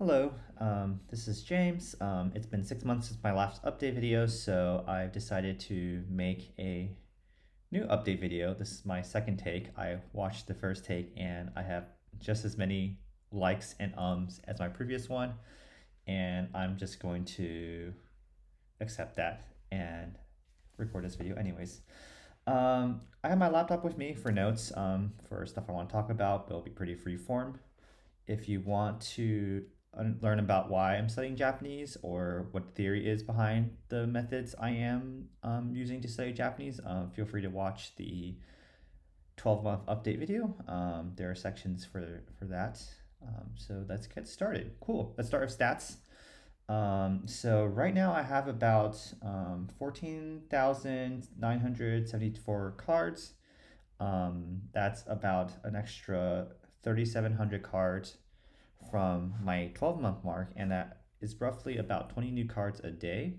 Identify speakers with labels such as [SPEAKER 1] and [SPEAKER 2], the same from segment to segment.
[SPEAKER 1] Hello, this is James. It's been 6 months since my last update video, so I've decided to make a new update video. This is my second take. I watched the first take and I have just as many likes and ums as my previous one, and I'm just going to accept that and record this video anyways. I have my laptop with me for notes, for stuff I want to talk about, but it'll be pretty free form. If you want to learn about why I'm studying Japanese or what the theory is behind the methods I am using to study Japanese, feel free to watch the 12-month update video. There are sections for that. So let's get started. Cool. Let's start with stats. So right now I have about 14,974 cards. That's about an extra 3,700 cards from my 12-month mark, and that is roughly about 20 new cards a day.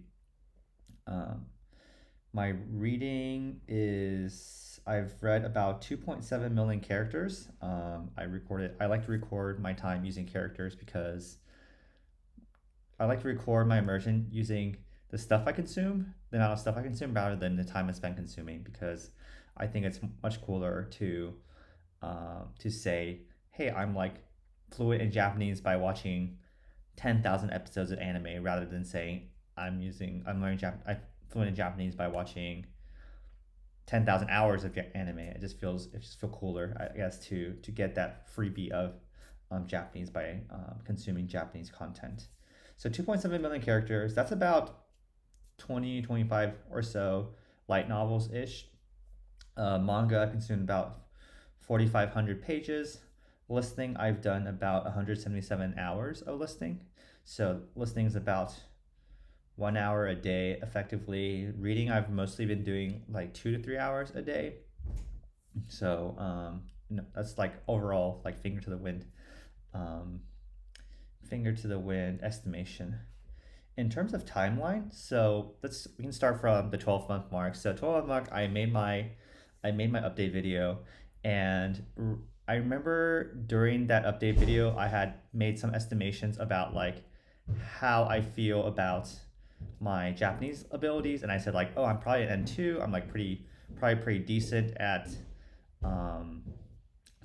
[SPEAKER 1] My reading is I've read about 2.7 million characters. I like to record my time using characters because I like to record my immersion using the stuff I consume, the amount of stuff I consume, rather than the time I spend consuming, because I think it's much cooler to say, hey, I'm like fluent in Japanese by watching 10,000 episodes of anime, rather than saying I'm fluent in Japanese by watching 10,000 hours of anime. It just feels cooler, I guess, to get that freebie of Japanese by consuming Japanese content. So 2.7 million characters, that's about 25 or so light novels ish. Manga, I consumed about 4,500 pages. Listening, I've done about 177 hours of listening. So listening is about 1 hour a day effectively. Reading, I've mostly been doing like 2 to 3 hours a day. So that's like overall like finger to the wind estimation. In terms of timeline, so we can start from the 12-month mark. So 12-month mark, I made my update video, and I remember during that update video I had made some estimations about like how I feel about my Japanese abilities, and I said like, oh, I'm probably an N2. I'm like probably pretty decent at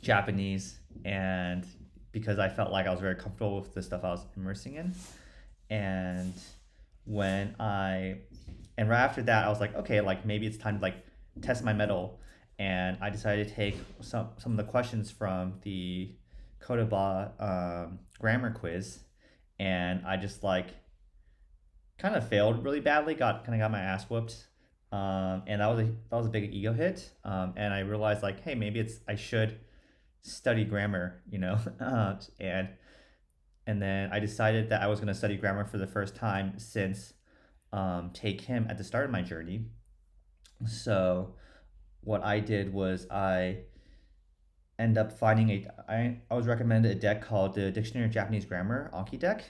[SPEAKER 1] Japanese, and because I felt like I was very comfortable with the stuff I was immersing in. And right after that, I was like, okay, like maybe it's time to like test my mettle, and I decided to take some of the questions from the Kodaba grammar quiz, and I just like kind of failed really badly, got my ass whooped, and that was a big ego hit, and I realized like, hey, maybe I should study grammar, and then I decided that I was going to study grammar for the first time since Take Him at the start of my journey. So what I did was I end up finding I was recommended a deck called the Dictionary of Japanese Grammar, Anki deck,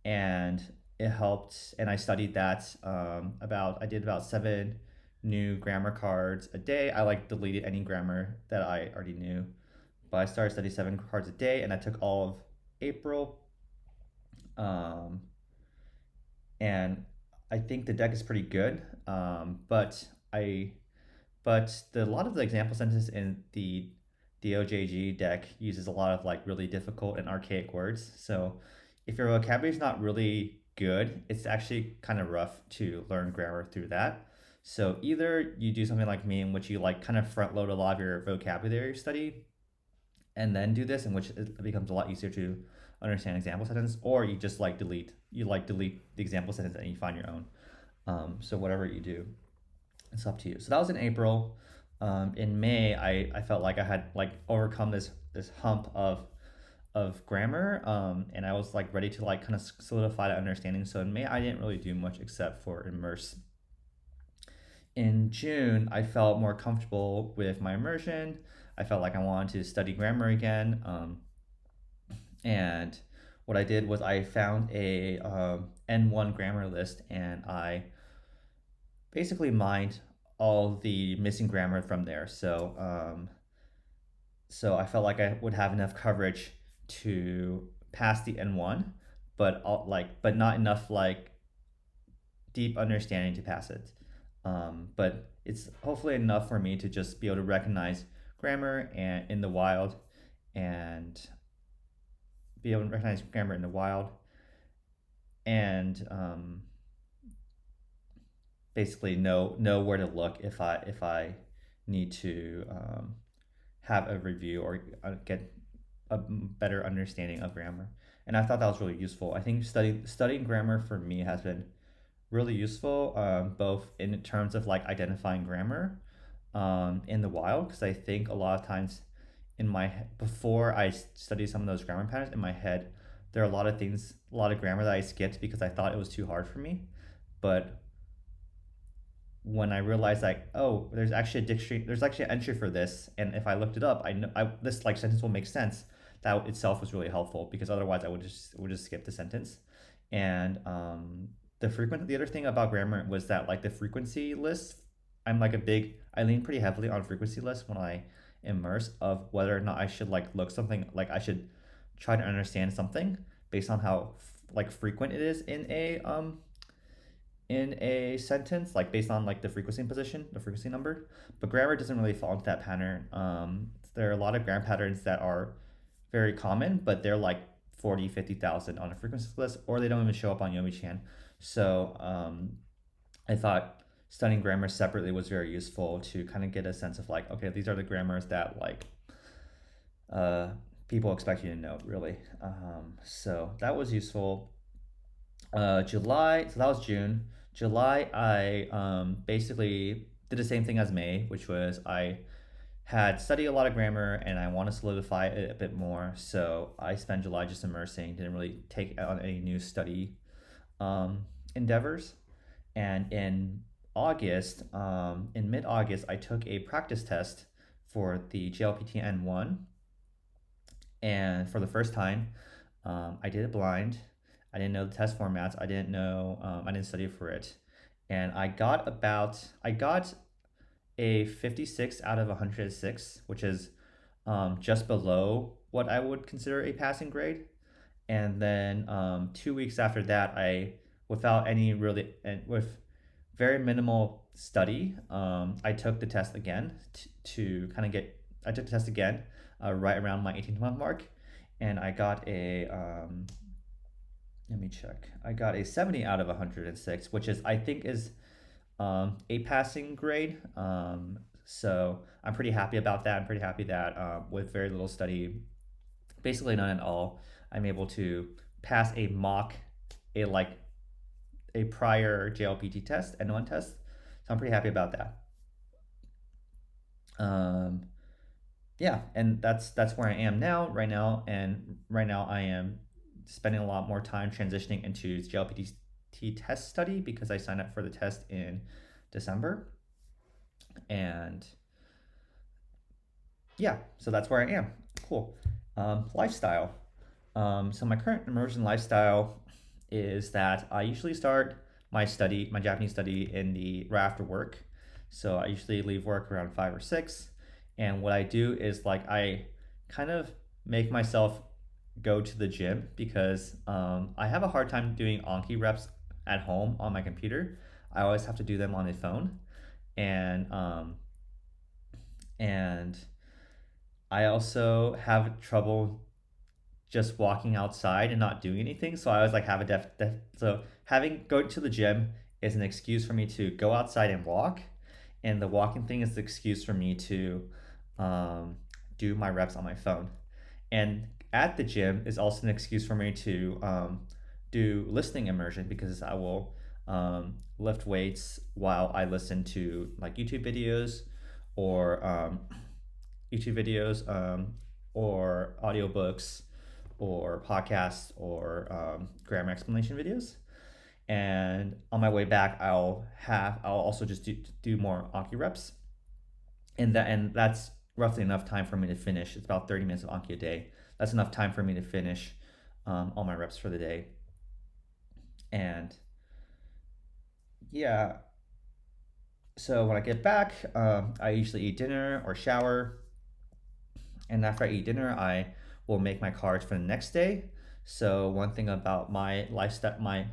[SPEAKER 1] and it helped, and I studied that. I did about 7 new grammar cards a day. I like deleted any grammar that I already knew, but I started studying 7 cards a day, and I took all of April. And I think the deck is pretty good. But a lot of the example sentences in the DOJG deck uses a lot of like really difficult and archaic words. So if your vocabulary is not really good, it's actually kind of rough to learn grammar through that. So either you do something like me, in which you like kind of front load a lot of your vocabulary study and then do this, in which it becomes a lot easier to understand example sentence, or you just like delete the example sentence and you find your own. So whatever you do, it's up to you. So that was in April. In May, I felt like I had like overcome this hump of grammar, and I was like ready to like kind of solidify that understanding. So in May, I didn't really do much except for immerse. In June, I felt more comfortable with my immersion. I felt like I wanted to study grammar again. And what I did was I found a N1 grammar list, and I basically mined all the missing grammar from there. So I felt like I would have enough coverage to pass the N1, but not enough like deep understanding to pass it. But it's hopefully enough for me to just be able to recognize grammar and in the wild, and be able to recognize grammar in the wild, and basically know where to look if I need to have a review or get a better understanding of grammar. And I thought that was really useful. I think studying grammar for me has been really useful, both in terms of like identifying grammar in the wild, because I think a lot of times before I study some of those grammar patterns in my head, there are a lot of things, a lot of grammar that I skipped because I thought it was too hard for me. But when I realized like, oh, there's actually a dictionary, there's actually an entry for this, and if I looked it up, I know this like sentence will make sense. That itself was really helpful because otherwise I would just skip the sentence. And the other thing about grammar was that like the frequency list, I lean pretty heavily on frequency lists when I immerse, of whether or not I should like look something like I should try to understand something based on how like frequent it is in a sentence, like based on like the frequency position, the frequency number. But grammar doesn't really fall into that pattern. There are a lot of grammar patterns that are very common, but they're like 40, 50,000 on a frequency list, or they don't even show up on Yomi-chan. So I thought studying grammar separately was very useful to kind of get a sense of like, okay, these are the grammars that like uh, people expect you to know, really. So that was useful. July, so that was June. July, I basically did the same thing as May, which was I had studied a lot of grammar and I want to solidify it a bit more. So I spent July just immersing, didn't really take on any new study endeavors. And in mid August, I took a practice test for the JLPT N1. And for the first time, I did it blind. I didn't know the test formats. I didn't study for it. And I got a 56 out of 106, which is just below what I would consider a passing grade. And then 2 weeks after that, without any really, and with very minimal study, I took the test again to kind of I took the test again right around my 18th month mark, and I got let me check. I got a 70 out of 106, which I think is a passing grade. So I'm pretty happy about that. I'm pretty happy that with very little study, basically none at all, I'm able to pass a like a prior JLPT test, N1 test. So I'm pretty happy about that. Um, yeah, and that's where I am now, right now, and right now I am spending a lot more time transitioning into JLPT test study because I signed up for the test in December, and yeah, so that's where I am. Cool. Lifestyle. So my current immersion lifestyle is that I usually start my Japanese study right after work. So I usually leave work around 5 or 6, and what I do is like I kind of make myself go to the gym because I have a hard time doing Anki reps at home on my computer. I always have to do them on a phone, and and I also have trouble just walking outside and not doing anything. So I always like have a so having going to the gym is an excuse for me to go outside and walk, and the walking thing is the excuse for me to um, do my reps on my phone. And at the gym is also an excuse for me to do listening immersion because I will lift weights while I listen to like or YouTube videos or audiobooks or podcasts or grammar explanation videos. And on my way back, I'll also just do more Anki reps, and that's roughly enough time for me to finish. It's about 30 minutes of Anki a day. That's enough time for me to finish all my reps for the day. And yeah, so when I get back, I usually eat dinner or shower, and after I eat dinner, I will make my cards for the next day. So one thing about my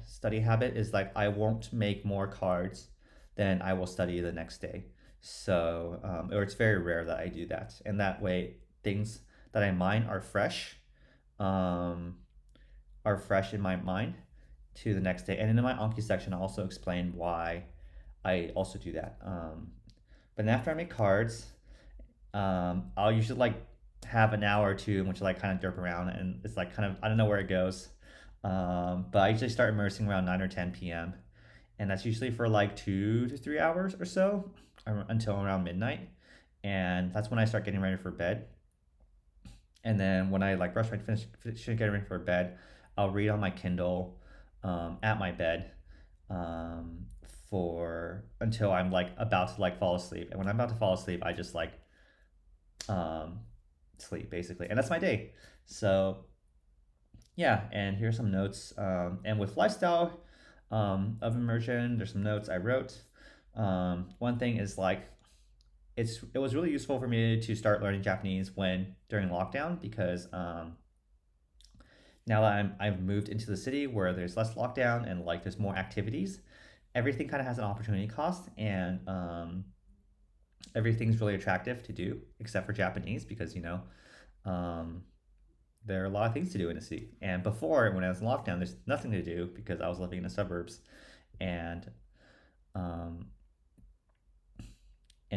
[SPEAKER 1] study habit is like I won't make more cards than I will study the next day. So or it's very rare that I do that, and that way things that I mine um, are fresh in my mind to the next day. And in my Anki section, I also explain why I also do that. But then after I make cards, I'll usually like have an hour or two in which I like kind of derp around, and it's like kind of I don't know where it goes. But I usually start immersing around 9 or 10 p.m. and that's usually for like 2 to 3 hours or so until around midnight, and that's when I start getting ready for bed. And then when I like finish getting ready for bed, I'll read on my Kindle at my bed um, for until I'm like about to like fall asleep. And when I'm about to fall asleep, I just like um, sleep basically, and that's my day. So yeah, and here's some notes. And with lifestyle of immersion, there's some notes I wrote. One thing is like it was really useful for me to start learning Japanese when during lockdown because now that I've moved into the city where there's less lockdown and like there's more activities, everything kind of has an opportunity cost, and everything's really attractive to do except for Japanese because um, there are a lot of things to do in the city. And before, when I was in lockdown, there's nothing to do because I was living in the suburbs, and um,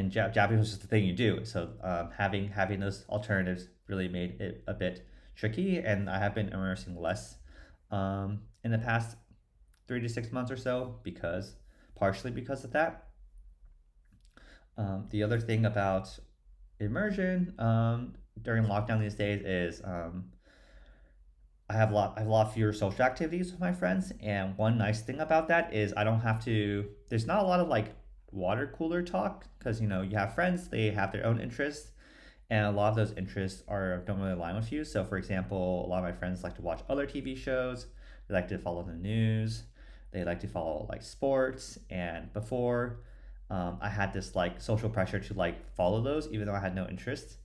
[SPEAKER 1] Japanese was just the thing you do. So having those alternatives really made it a bit tricky, and I have been immersing less in the past 3 to 6 months or so because partially because of that. The other thing about immersion during lockdown these days is I have a lot fewer social activities with my friends, and one nice thing about that is I don't have to. There's not a lot of like water cooler talk because you have friends, they have their own interests, and a lot of those interests are don't really align with you. So, for example, a lot of my friends like to watch other TV shows. They like to follow the news. They like to follow like sports. And before, I had this like social pressure to like follow those, even though I had no interest.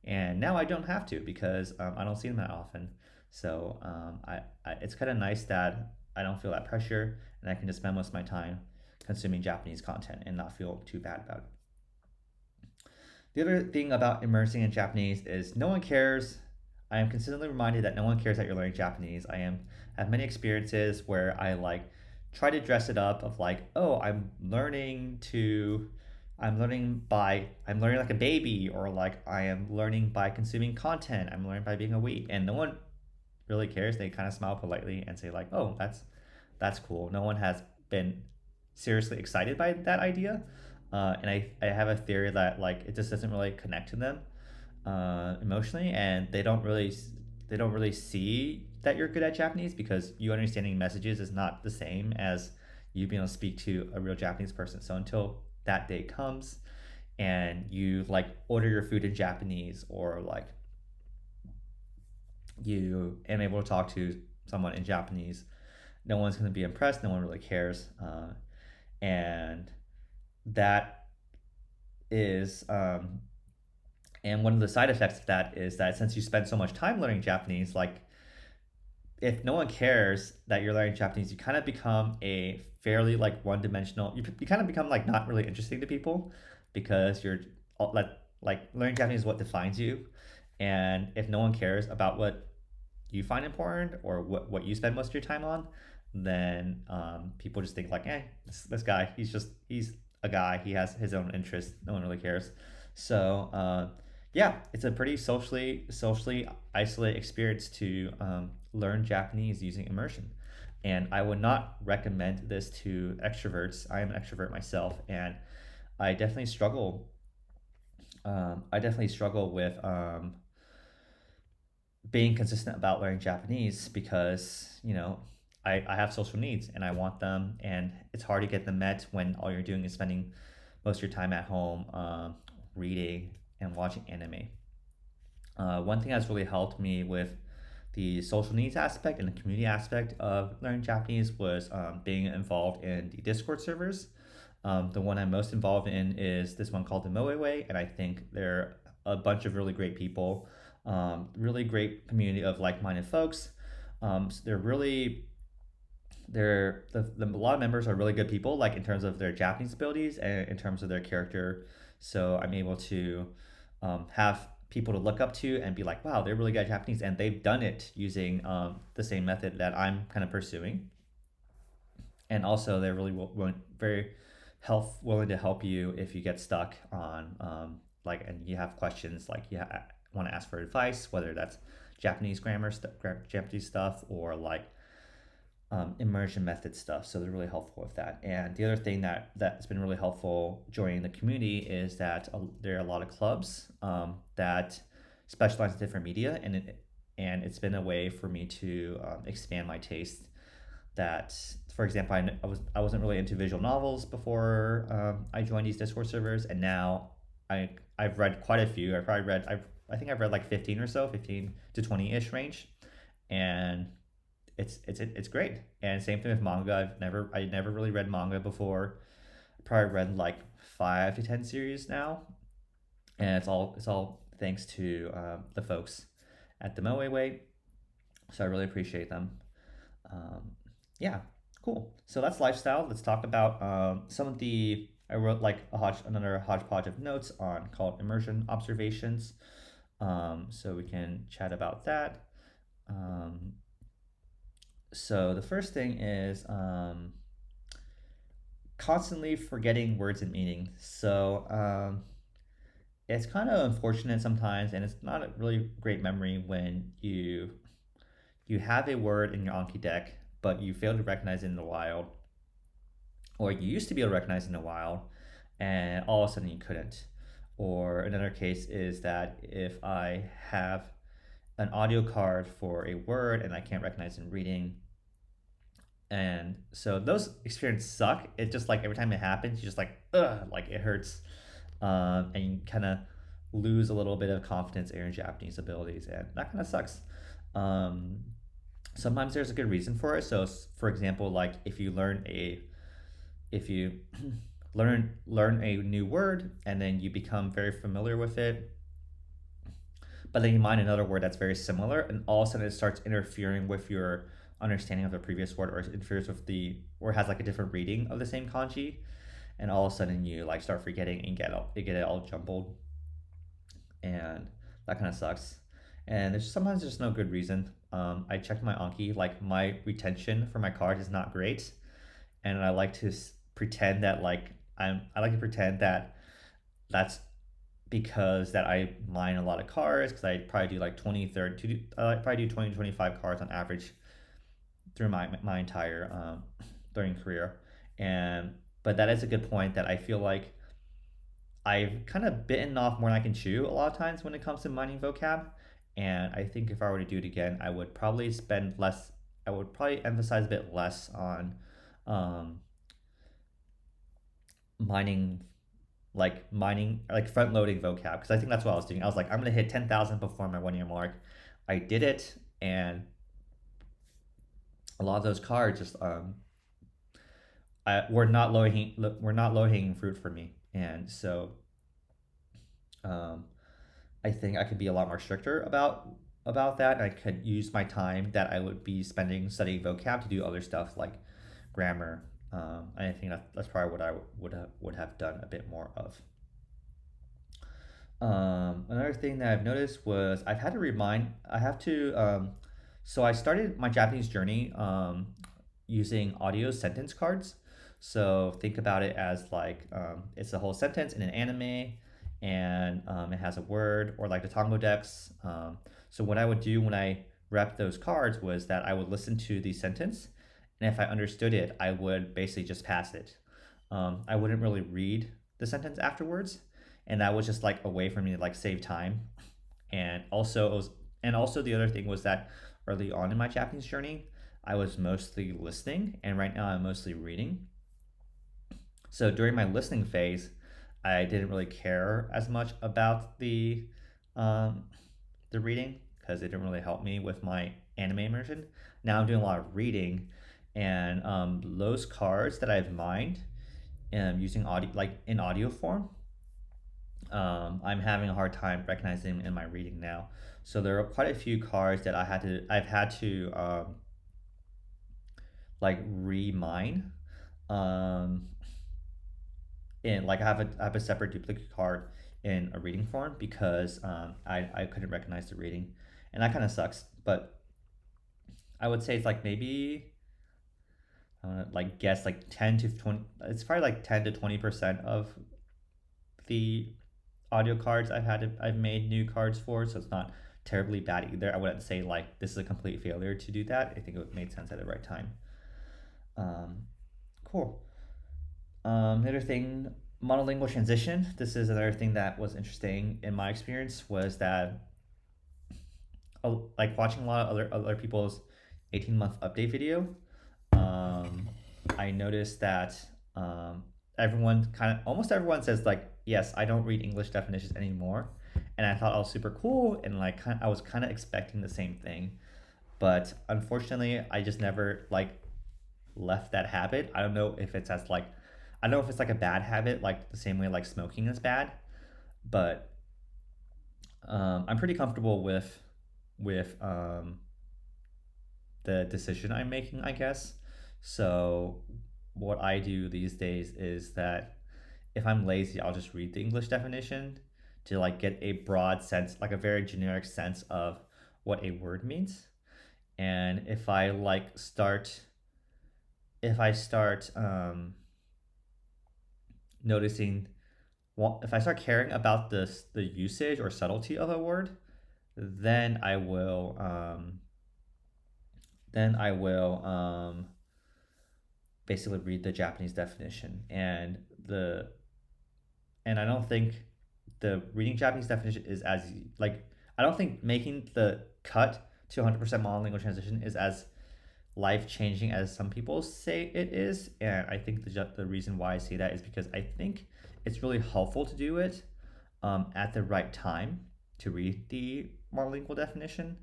[SPEAKER 1] And now I don't have to because I don't see them that often. So it's kind of nice that I don't feel that pressure, and I can just spend most of my time consuming Japanese content and not feel too bad about it. The other thing about immersing in Japanese is no one cares. I am consistently reminded that no one cares that you're learning Japanese. Have many experiences where I like try to dress it up of like, oh, I'm learning like a baby, or like I am learning by consuming content. I'm learning by being a weeb, and no one really cares. They kind of smile politely and say like, oh, that's cool. No one has been seriously excited by that idea, and I have a theory that like it just doesn't really connect to them emotionally, and they don't really see that you're good at Japanese because you understanding messages is not the same as you being able to speak to a real Japanese person. So until that day comes and you like order your food in Japanese, or like you am able to talk to someone in Japanese, no one's going to be impressed. No one really cares, and that is and one of the side effects of that is that since you spend so much time learning Japanese, like if no one cares that you're learning Japanese, you kind of become a fairly like one dimensional. You kind of become like not really interesting to people because you're like learning Japanese is what defines you, and if no one cares about what you find important or what you spend most of your time on, then people just think like, this guy, he's a guy. He has his own interests. No one really cares. So yeah, it's a pretty socially isolated experience to learn Japanese using immersion. And I would not recommend this to extroverts. I am an extrovert myself, and I definitely struggle. I definitely struggle with being consistent about learning Japanese because I have social needs and I want them, and it's hard to get them met when all you're doing is spending most of your time at home reading and watching anime. One thing that's really helped me with the social needs aspect and the community aspect of learning Japanese was being involved in the Discord servers. The one I'm most involved in is this one called TheMoeWay, and I think they're a bunch of really great people, really great community of like-minded folks. So they're really a lot of members are really good people, like in terms of their Japanese abilities and in terms of their character. So I'm able to have people to look up to and be like, wow, they're really good at Japanese, and they've done it using the same method that I'm kind of pursuing. And also, they're really very willing to help you if you get stuck on like, and you have questions, like want to ask for advice, whether that's Japanese Japanese stuff, or like immersion method stuff. So they're really helpful with that. And the other thing that's been really helpful joining the community is that there are a lot of clubs that specialize in different media, and it's been a way for me to expand my taste. That, for example, I wasn't really into visual novels before I joined these Discord servers, and now I've read quite a few. I think I've read like 15 or so, 15 to 20 ish range, and it's great. And same thing with manga. I never really read manga before. I probably read like 5 to 10 series now, and it's all thanks to the folks at TheMoeWay. So I really appreciate them. Um, yeah, cool. So that's lifestyle. Let's talk about some of the. I wrote like another hodgepodge of notes on called immersion observations. So we can chat about that. Um, so the first thing is constantly forgetting words and meanings. So it's kind of unfortunate sometimes, and it's not a really great memory when you have a word in your Anki deck, but you fail to recognize it in the wild, or you used to be able to recognize it in the wild, and all of a sudden you couldn't. Or another case is that if I have an audio card for a word and I can't recognize in reading, and so those experiences suck. It just like every time it happens, you just like, ugh, like it hurts, and you kind of lose a little bit of confidence in your Japanese abilities, and that kind of sucks. Um, Sometimes there's a good reason for it. So, for example, like if you learn a new word and then you become very familiar with it, but then you find another word that's very similar, and all of a sudden it starts interfering with your understanding of the previous word, or it interferes with or has like a different reading of the same kanji, and all of a sudden you like start forgetting and get it all jumbled, and that kind of sucks. And sometimes there's no good reason. I checked my Anki, like my retention for my card is not great, and I like to pretend that I like to pretend that that's because that I mine a lot of cards, because I probably do like 20, 30, I probably do 20 to 25 cards on average through my entire learning career. And but that is a good point, that I feel like I've kind of bitten off more than I can chew a lot of times when it comes to mining vocab. And I think if I were to do it again, I would probably spend less. I would probably emphasize a bit less on um, mining, like front loading vocab, because I think that's what I was doing. I was like, I'm gonna hit 10,000 before my 1 year mark. I did it, and a lot of those cards just were not low hanging fruit for me, and so um, I think I could be a lot more stricter about that. And I could use my time that I would be spending studying vocab to do other stuff like grammar. And I think that's probably what I would have done a bit more of. Another thing that I've noticed was I have to, so I started my Japanese journey using audio sentence cards. So think about it as like it's a whole sentence in an anime, and it has a word, or like the Tango decks. So what I would do when I rep those cards was that I would listen to the sentence, and if I understood it, I would basically just pass it. I wouldn't really read the sentence afterwards, and that was just like a way for me to like save time. And also the other thing was that early on in my Japanese journey, I was mostly listening, and right now I'm mostly reading. So during my listening phase, I didn't really care as much about um, the reading, because it didn't really help me with my anime immersion. Now I'm doing a lot of reading, and those cards that I've mined using audio, like in audio form, I'm having a hard time recognizing them in my reading now. So there are quite a few cards that I've had to like remine. Um, in like I have a separate duplicate card in a reading form because I couldn't recognize the reading, and that kind of sucks. But I would say it's like maybe like guess like 10 to 20. It's probably like 10 to 20% of the audio cards I've made new cards for, so it's not terribly bad either. I wouldn't say like this is a complete failure to do that. I think it made sense at the right time. Um, cool. Another thing, monolingual transition. This is another thing that was interesting in my experience was that like watching a lot of other people's 18-month update video. Um, I noticed that everyone almost everyone says like, yes, I don't read English definitions anymore, and I thought I was super cool and like I was kind of expecting the same thing, but unfortunately, I just never like left that habit. I don't know if it's as like I don't know if it's like a bad habit, like the same way like smoking is bad, but I'm pretty comfortable with the decision I'm making, I guess. So what I do these days is that if I'm lazy, I'll just read the English definition to like get a broad sense, like a very generic sense of what a word means. And if I start noticing, well, if I start caring about the usage or subtlety of a word, then I will basically read the Japanese definition. And I don't think the reading Japanese definition is as like I don't think making the cut to 100% monolingual transition is as life changing as some people say it is. And I think the reason why I say that is because I think it's really helpful to do it at the right time to read the monolingual definition.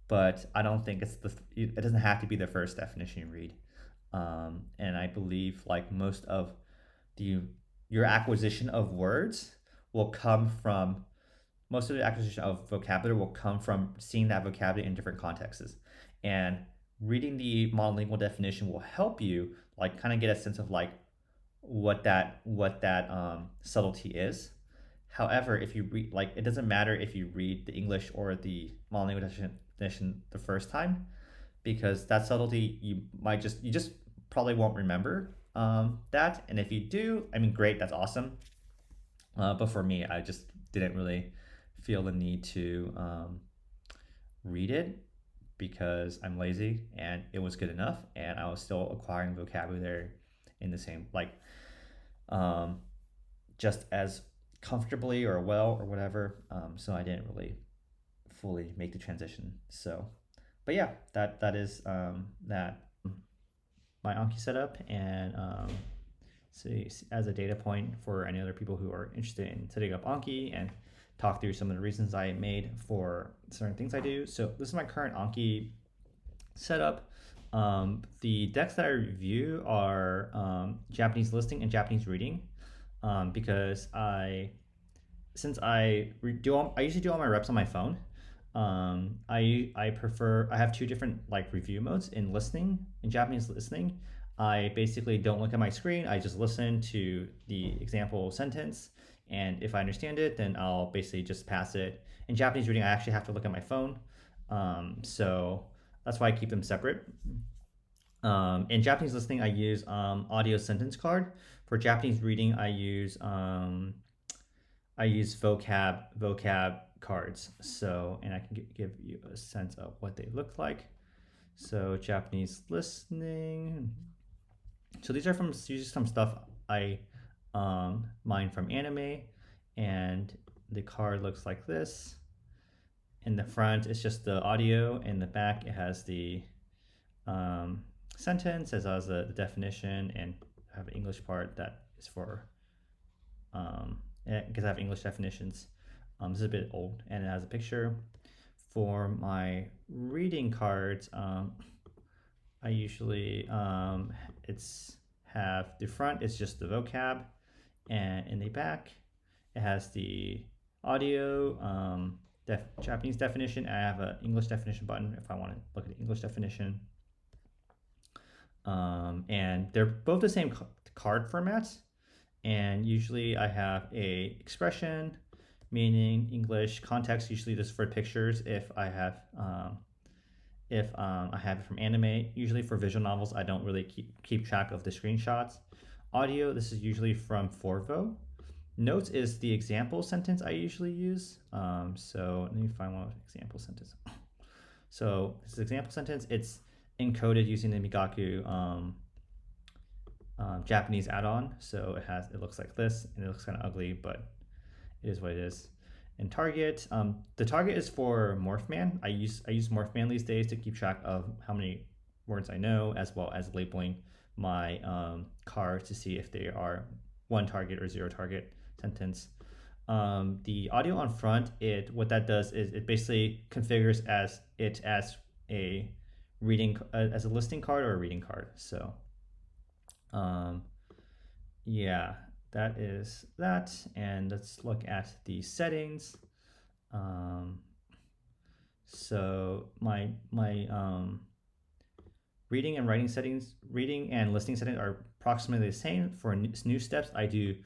[SPEAKER 1] But I don't think it doesn't have to be the first definition you read. And I believe like most of the your acquisition of words will come from most of the acquisition of vocabulary will come from seeing that vocabulary in different contexts. And reading the monolingual definition will help you like kind of get a sense of like what that subtlety is. However, if you read like it doesn't matter if you read the English or the monolingual definition the first time because that subtlety you just probably won't remember that. And if you do, I mean, great, that's awesome. But for me, I just didn't really feel the need to read it because I'm lazy and it was good enough, and I was still acquiring vocabulary in the same like um, just as comfortably or well or whatever. So I didn't really fully make the transition. So, but yeah, that is that my Anki setup, and so as a data point for any other people who are interested in setting up Anki and talk through some of the reasons I made for certain things I do. So this is my current Anki setup. The decks that I review are Japanese listing and Japanese reading because since I usually do all my reps on my phone. I prefer I have two different like review modes in listening. In Japanese listening, I basically don't look at my screen. I just listen to the example sentence, and if I understand it, then I'll basically just pass it. In Japanese reading, I actually have to look at my phone, so that's why I keep them separate. In Japanese listening, I use audio sentence card. For Japanese reading, I use vocab cards. So, and I can give you a sense of what they look like. So Japanese listening. So these are from usually some stuff I mine from anime, and the card looks like this. In the front, it's just the audio. In the back, it has the sentence as well as the definition, and I have an English part that is for because I have English definitions. This is a bit old, and it has a picture. For my reading cards, I usually it's have the front is just the vocab, and in the back it has the audio, Japanese definition. I have an English definition button if I want to look at the English definition. And they're both the same card format. And usually I have a expression, meaning English, context. Usually this is for pictures. If I have it from anime. Usually for visual novels, I don't really keep track of the screenshots. Audio, this is usually from Forvo. Notes is the example sentence I usually use. So let me find one example sentence. So this is example sentence. It's encoded using the Migaku Japanese add-on. So it looks like this, and it looks kind of ugly, but it is what it is. And target, the target is for Morphman. I use Morphman these days to keep track of how many words I know, as well as labeling my cards to see if they are 1 target or 0 target sentence. The audio on front, what that does is it basically configures as a as a listing card or a reading card. So yeah, that is that. And let's look at the settings. So my reading and writing settings, reading and listening settings are approximately the same. For new steps, I do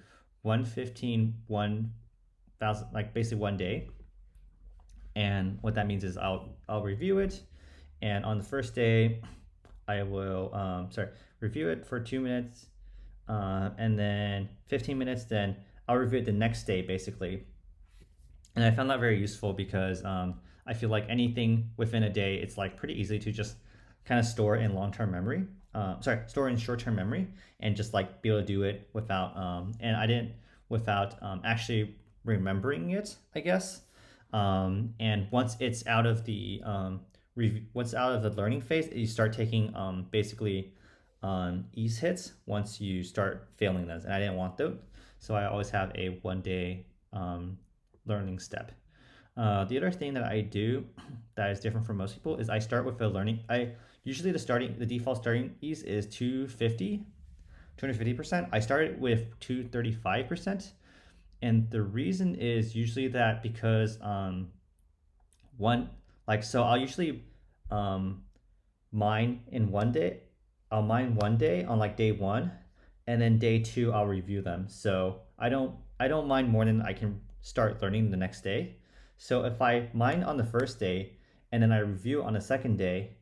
[SPEAKER 1] 115, 1,000, like basically 1 day. And what that means is I'll review it, and on the first day, I will review it for 2 minutes, and then 15 minutes. Then I'll review it the next day, basically. And I found that very useful because I feel like anything within a day, it's like pretty easy to just kind of store in long-term memory. Store in short-term memory, and just like be able to do it without actually remembering it, I guess. And once it's out of the learning phase, you start taking basically ease hits once you start failing those, and I didn't want those, so I always have a 1 day learning step. The other thing that I do that is different from most people is I start with a learning. Usually the default starting ease is 250%. I started with 235%. And the reason is usually that because so I'll usually mine in 1 day. I'll mine 1 day on like day 1, and then day 2 I'll review them. So I don't mine more than I can start learning the next day. So if I mine on the first day and then I review on the second day,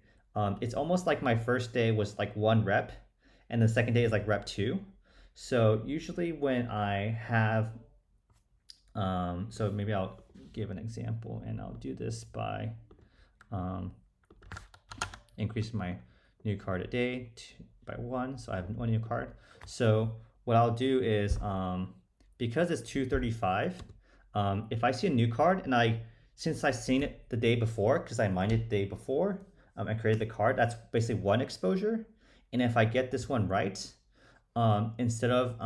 [SPEAKER 1] it's almost like my first day was like 1 rep, and the second day is like rep 2. So usually when I have so maybe I'll give an example, and I'll do this by increasing my new card a day by 1. So I have 1 new card. So what I'll do is because it's 235, if I see a new card and since I've seen it the day before, because I mined it the day before, I created the card, that's basically 1 exposure. And if I get this one right, instead of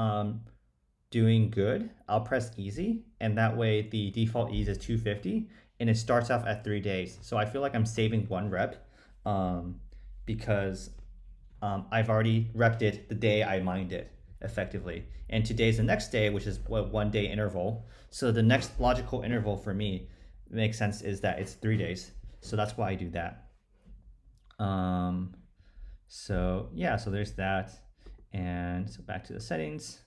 [SPEAKER 1] doing good, I'll press easy, and that way the default ease is 250, and it starts off at 3 days. So I feel like I'm saving 1 rep because I've already repped it the day I mined it effectively. And today's the next day, which is a 1 day interval. So the next logical interval for me makes sense is that it's 3 days. So that's why I do that. So yeah, so there's that. And so back to the settings.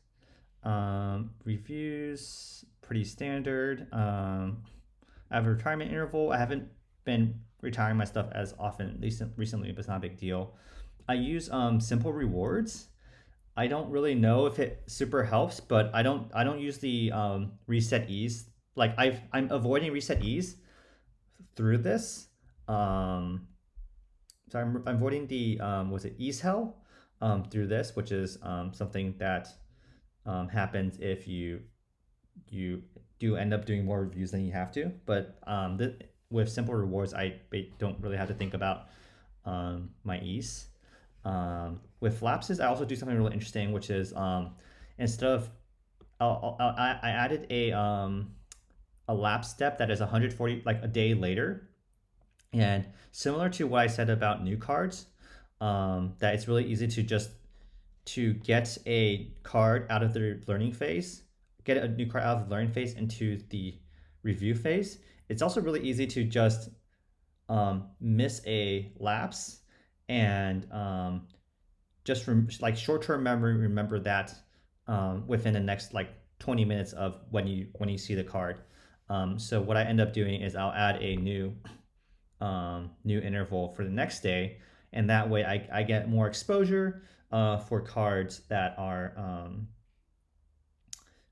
[SPEAKER 1] Reviews, pretty standard. I have a retirement interval. I haven't been retiring my stuff as often recently, but it's not a big deal. I use simple rewards. I don't really know if it super helps, but I don't use the reset ease. Like I'm avoiding reset ease through this. So I'm avoiding the ease hell through this, which is something that happens if you do end up doing more reviews than you have to. But with simple rewards, I don't really have to think about my ease. With lapses, I also do something really interesting, which is instead of I added a lapse step that is 140, like a day later. And similar to what I said about new cards, that it's really easy to get a card out of the learning phase get a new card out of the learning phase into the review phase, it's also really easy to just miss a lapse and just like short-term memory, remember that within the next like 20 minutes of when you see the card. So what I end up doing is I'll add a new interval for the next day, and that way I get more exposure for cards that are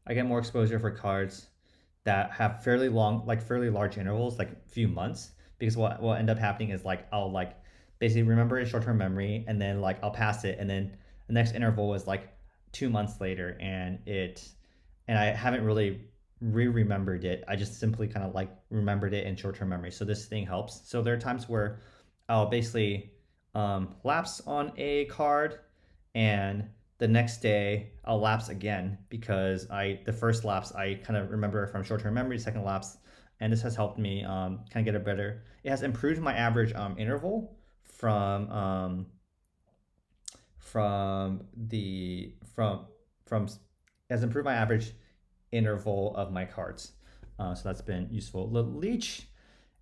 [SPEAKER 1] I get more exposure for cards that have fairly long, like fairly large intervals, like a few months. Because what will end up happening is like I'll like basically remember it short term memory, and then like I'll pass it, and then the next interval is like 2 months later, and I haven't really re-remembered it. I just simply kind of like remembered it in short term memory. So this thing helps. So there are times where I'll basically lapse on a card, and the next day I'll lapse again because the first lapse I kind of remember from short term memory, second lapse, and this has helped me kind of get a better. It has improved my average interval from it has improved my average interval of my cards. So that's been useful. The leech,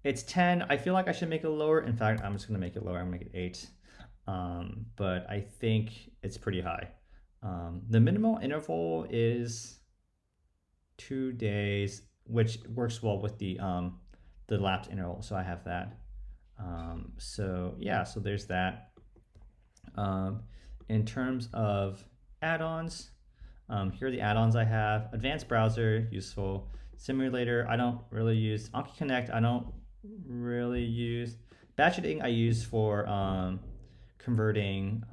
[SPEAKER 1] it's 10. I feel like I should make it lower. In fact, I'm just gonna make it lower. I'm gonna make it 8. But I think it's pretty high. The minimal interval is 2 days, which works well with the lapse interval. So I have that. So yeah, so there's that. In terms of add-ons, here are the add-ons I have. Advanced Browser, useful. Simulator, I don't really use. Anki Connect, I don't really use. Batching I use for converting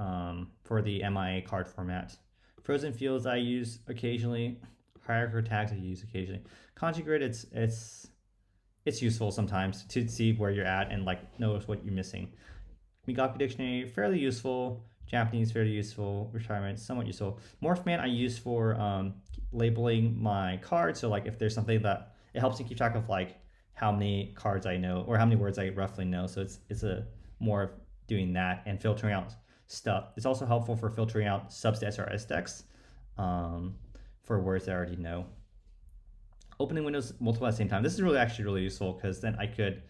[SPEAKER 1] for the MIA card format. Frozen Fields I use occasionally. Hierarchical tags I use occasionally. Kanji Grid, it's useful sometimes to see where you're at and like notice what you're missing. Migaku Dictionary, fairly useful. Japanese, fairly useful. Retirement, somewhat useful. Morphman I use for labeling my cards. So like if there's something that it helps me keep track of like how many cards I know or how many words I roughly know. So it's a more of doing that and filtering out stuff. It's also helpful for filtering out subs to SRS decks for words that I already know. Opening windows multiple at the same time. This is actually really useful because then I could,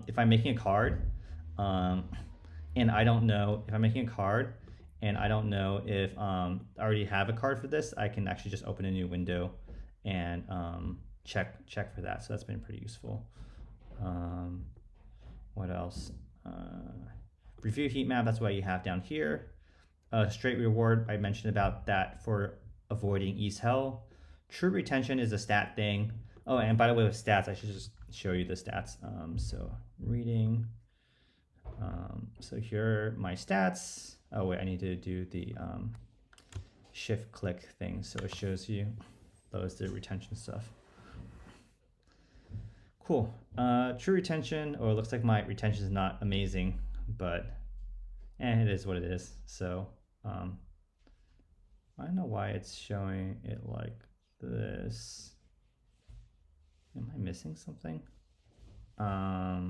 [SPEAKER 1] if I'm making a card, and I don't know if I'm making a card, and I don't know if I already have a card for this, I can actually just open a new window and check for that. So that's been pretty useful. What else? Review heat map. That's what you have down here. Straight reward. I mentioned about that for avoiding East Hell. True retention is a stat thing. Oh, and by the way, with stats, I should just show you the stats. So reading. So here are my stats. Oh wait, I need to do the shift click thing so it shows you those the retention stuff. Cool. True retention. Oh, it looks like my retention is not amazing, but it is what it is. So I don't know why it's showing it like this. Am I missing something? Let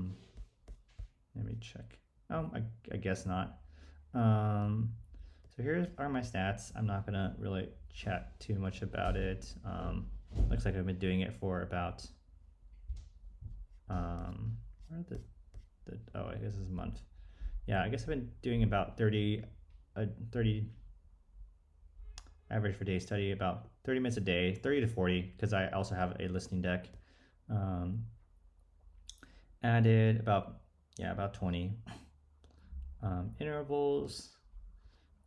[SPEAKER 1] me check. Oh, I guess not. So here are my stats. I'm not gonna really chat too much about it. Looks like I've been doing it for about where are the oh, I guess it's a month. Yeah, I guess I've been doing about 30 average for day study, about 30 minutes a day, 30 to 40, because I also have a listening deck. Added about 20. Intervals,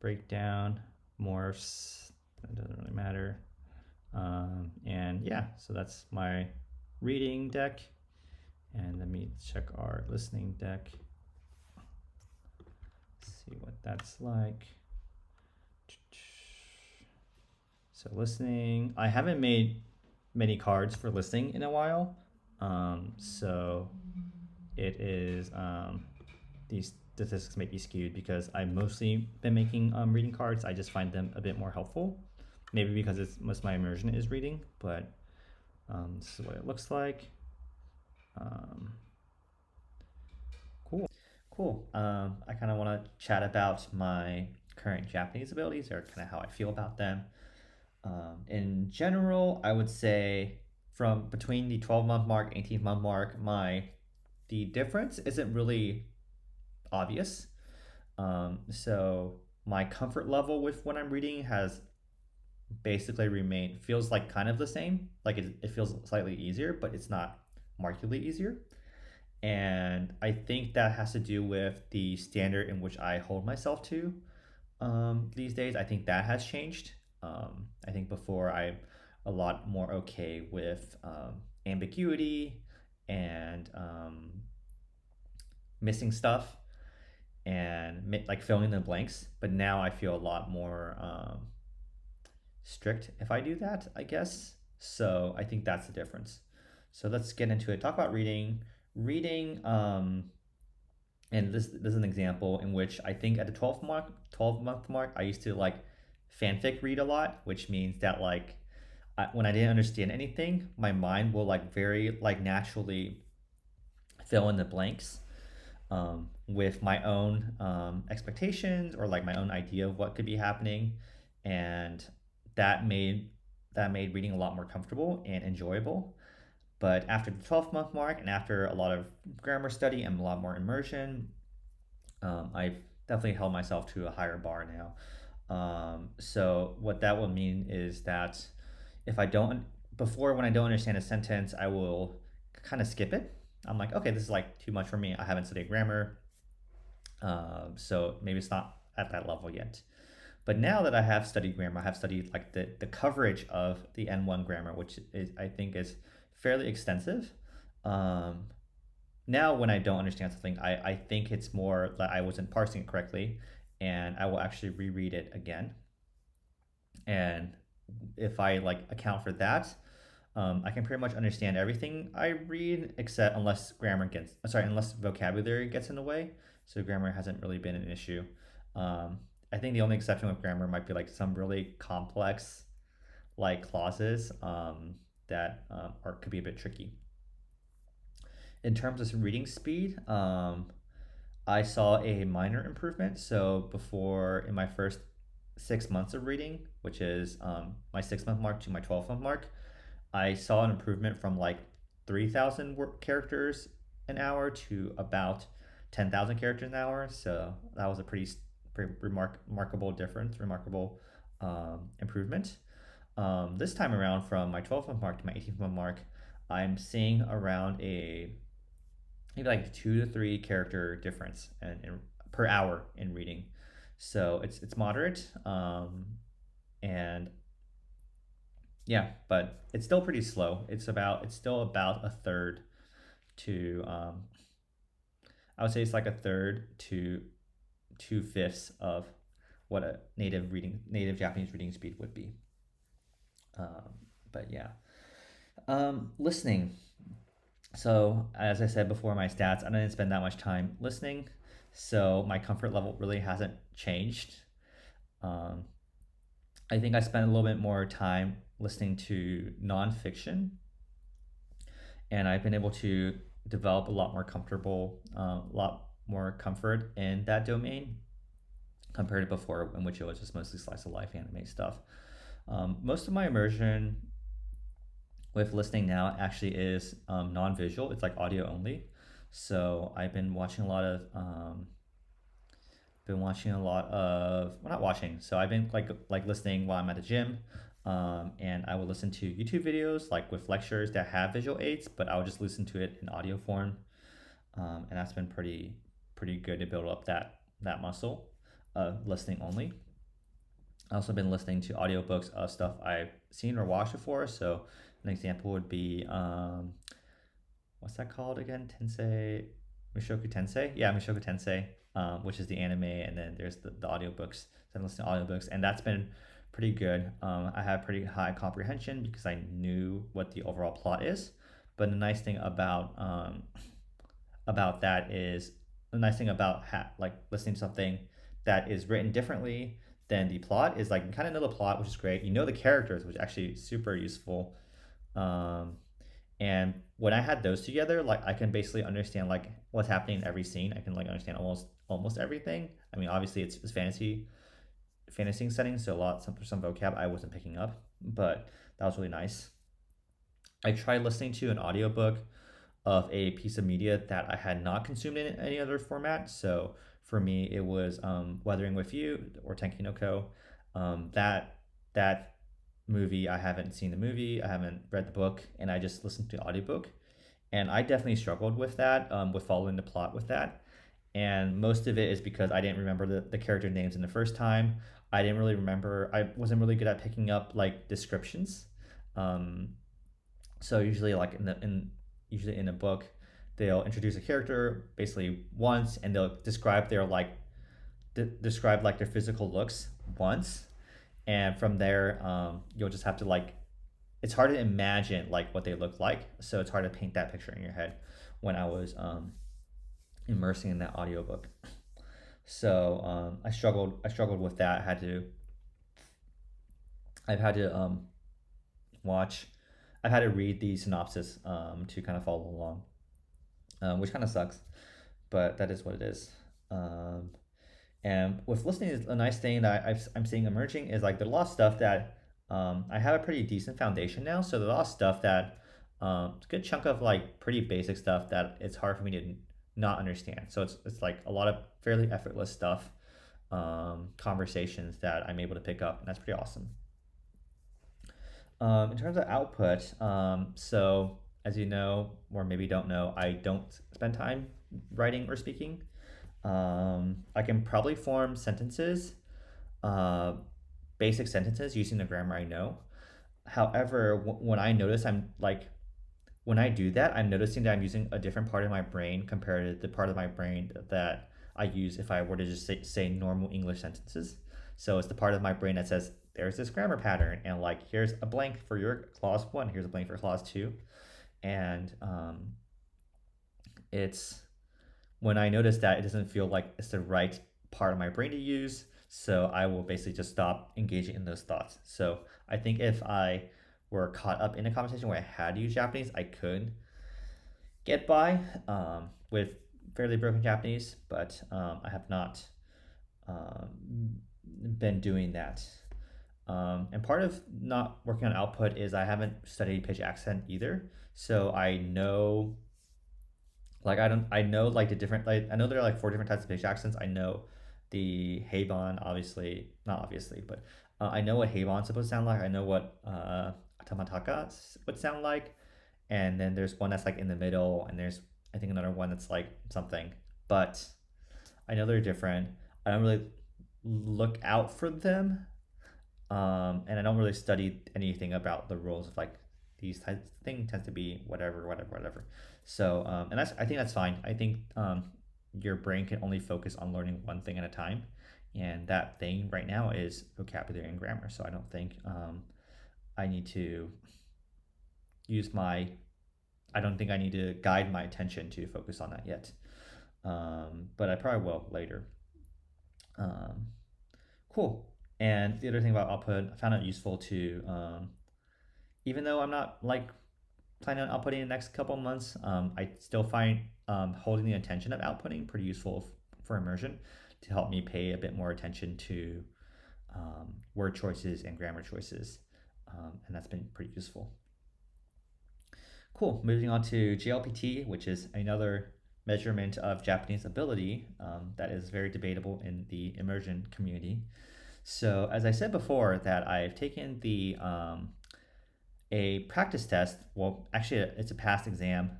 [SPEAKER 1] breakdown, morphs, that doesn't really matter. And yeah, so that's my reading deck. And let me check our listening deck. See what that's like. So listening, I haven't made many cards for listening in a while. So it is, these statistics may be skewed because I've mostly been making reading cards. I just find them a bit more helpful. Maybe because it's most of my immersion is reading, but this is what it looks like. Cool. I kind of want to chat about my current Japanese abilities or kind of how I feel about them. In general, I would say from between the 12-month mark, 18-month mark, the difference isn't really obvious. So my comfort level with what I'm reading has basically remained, feels like kind of the same. Like it feels slightly easier, but it's not markedly easier. And I think that has to do with the standard in which I hold myself to these days. I think that has changed. I think before I'm a lot more okay with ambiguity and missing stuff and like filling in the blanks. But now I feel a lot more strict if I do that, I guess. So I think that's the difference. So let's get into it. Talk about reading. Reading, and this is an example in which I think at the 12-month mark, I used to like fanfic read a lot, which means that like when I didn't understand anything, my mind will like very like naturally fill in the blanks with my own expectations or like my own idea of what could be happening, and that made reading a lot more comfortable and enjoyable. But after the 12-month mark and after a lot of grammar study and a lot more immersion, I've definitely held myself to a higher bar now. So what that will mean is that if I don't, before when I don't understand a sentence, I will kind of skip it. I'm like, okay, this is like too much for me. I haven't studied grammar, so maybe it's not at that level yet. But now that I have studied grammar, I have studied like the coverage of the N1 grammar, which is I think is fairly extensive. Um, Now when I don't understand something, I think it's more that I wasn't parsing it correctly, and I will actually reread it again. And if I like account for that, I can pretty much understand everything I read, except unless vocabulary gets in the way. So grammar hasn't really been an issue. I think the only exception with grammar might be like some really complex like clauses that are could be a bit tricky. In terms of reading speed, I saw a minor improvement. So before in my first 6 months of reading, which is my 6 month mark to my 12-month mark, I saw an improvement from like 3,000 characters an hour to about 10,000 characters an hour. So that was a pretty remarkable difference, remarkable improvement. This time around, from my 12-month mark to my 18th month mark, I'm seeing around a maybe like 2 to 3 character difference per hour in reading. So it's moderate, and yeah, but it's still pretty slow. It's still about a third to I would say it's like a third to 2/5 of what a native Japanese reading speed would be. Um, but yeah, listening. So as I said before, my stats, I didn't spend that much time listening, so my comfort level really hasn't changed. Um, I think I spent a little bit more time listening to nonfiction, and I've been able to develop a lot more comfort in that domain compared to before, in which it was just mostly slice of life anime stuff. Most of my immersion with listening now actually is non-visual. It's like audio only. So I've been watching a lot of well, not watching. So I've been like listening while I'm at the gym, and I will listen to YouTube videos like with lectures that have visual aids, but I will just listen to it in audio form, and that's been pretty good to build up that muscle of listening only. I've also been listening to audiobooks of stuff I've seen or watched before. So an example would be what's that called again? Tensei, Mushoku Tensei. Yeah, Mushoku Tensei, which is the anime, and then there's the audiobooks. So I'm listening to audiobooks, and that's been pretty good. I had pretty high comprehension because I knew what the overall plot is. But the nice thing about that is the nice thing about like listening to something that is written differently than the plot is like you kind of know the plot, which is great. You know the characters, which is actually super useful. Um, and when I had those together, like I can basically understand like what's happening in every scene. I can like understand almost everything. I mean, obviously it's fantasy setting, so some vocab I wasn't picking up. but that was really nice. I tried listening to an audiobook of a piece of media that I had not consumed in any other format. So for me, it was Weathering with You or Tenki no Ko. That movie, I haven't seen the movie, I haven't read the book, and I just listened to the audiobook. And I definitely struggled with that, with following the plot with that. And most of it is because I didn't remember the character names in the first time. I didn't really remember. I wasn't really good at picking up like descriptions. Um, so usually like usually in a book, they'll introduce a character basically once, and they'll describe their like describe like their physical looks once, and from there, you'll just have to like it's hard to imagine like what they look like, so it's hard to paint that picture in your head when I was immersing in that audiobook. So I struggled with that. I've had to watch I've had to read the synopsis to kind of follow along, which kind of sucks, but that is what it is. Um, and with listening, a nice thing that I'm seeing emerging is like there's a lot of stuff that I have a pretty decent foundation now. So there's a lot of stuff that it's a good chunk of like pretty basic stuff that it's hard for me to not understand. So it's like a lot of fairly effortless stuff, conversations that I'm able to pick up, and that's pretty awesome. In terms of output, so as you know, or maybe don't know, I don't spend time writing or speaking. I can probably form sentences, uh, basic sentences using the grammar I know. However, when I notice I'm like, when I do that, I'm noticing that I'm using a different part of my brain compared to the part of my brain that I use if I were to just say normal English sentences. So it's the part of my brain that says, there's this grammar pattern, and like, here's a blank for your clause one, here's a blank for clause two. And it's when I notice that it doesn't feel like it's the right part of my brain to use, so I will basically just stop engaging in those thoughts. So I think if I were caught up in a conversation where I had to use Japanese, I could get by with fairly broken Japanese, but I have not been doing that. And part of not working on output is I haven't studied pitch accent either. So I know I know like the different like I know there are like four different types of pitch accents. I know the Heiban, obviously not obviously, but I know what Heiban's supposed to sound like. I know what Tamataka would sound like, and then there's one that's like in the middle, and there's I think another one that's like something. But I know they're different. I don't really look out for them, and I don't really study anything about the rules of like these types of thing tends to be whatever, whatever, whatever. So, and I think that's fine. I think your brain can only focus on learning one thing at a time, and that thing right now is vocabulary and grammar. So I don't think I need to use my. I don't think I need to guide my attention to focus on that yet. But I probably will later. Um, cool. And the other thing about output, I found it useful to, even though I'm not like planning on outputting in the next couple months, I still find holding the attention of outputting pretty useful for immersion to help me pay a bit more attention to word choices and grammar choices. And that's been pretty useful. Cool. Moving on to JLPT, which is another measurement of Japanese ability that is very debatable in the immersion community. So as I said before, that I've taken the a practice test. Well, actually, it's a past exam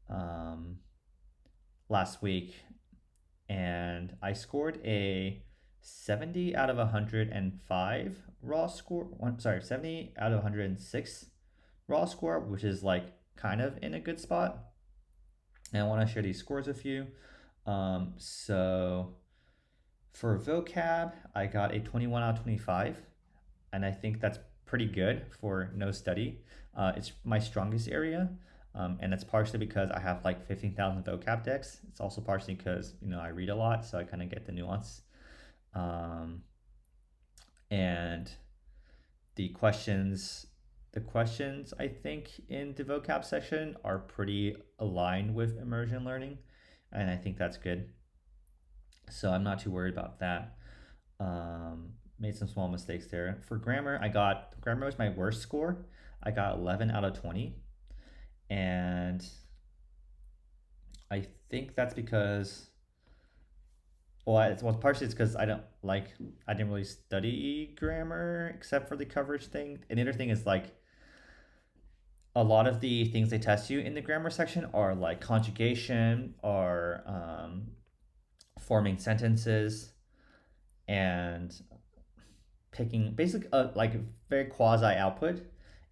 [SPEAKER 1] um, last week, and I scored a 70 out of 105 raw score. Sorry, 70 out of 106 raw score, which is like kind of in a good spot. And I want to share these scores with you. So for vocab, I got a 21 out of 25, and I think that's pretty good for no study. It's my strongest area, and it's partially because I have like 15,000 vocab decks. It's also partially because I read a lot, so I kind of get the nuance. Um, and the questions, the questions I think in the vocab section are pretty aligned with immersion learning, and I think that's good. So I'm not too worried about that. Um, made some small mistakes there. For grammar, grammar was my worst score. I got 11 out of 20, and I think that's because well, partially it's because I didn't really study grammar except for the coverage thing. And the other thing is like a lot of the things they test you in the grammar section are like conjugation or forming sentences and picking basic like very quasi output.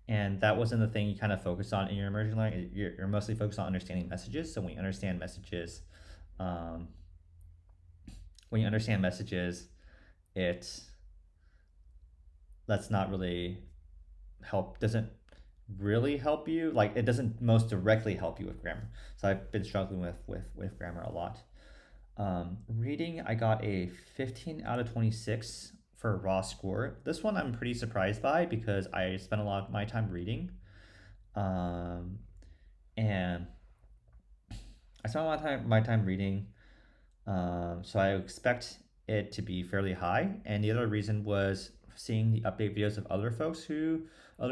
[SPEAKER 1] And that wasn't the thing you kind of focus on in your immersion learning. You're mostly focused on understanding messages. So um, when you understand messages, it that's not really doesn't really help you. Like it doesn't most directly help you with grammar. So I've been struggling with grammar a lot. Reading, I got a 15 out of 26 for a raw score. This one I'm pretty surprised by because I spent a lot of my time reading. Um, and I spent a lot of my time reading. So I expect it to be fairly high. And the other reason was seeing the update videos of other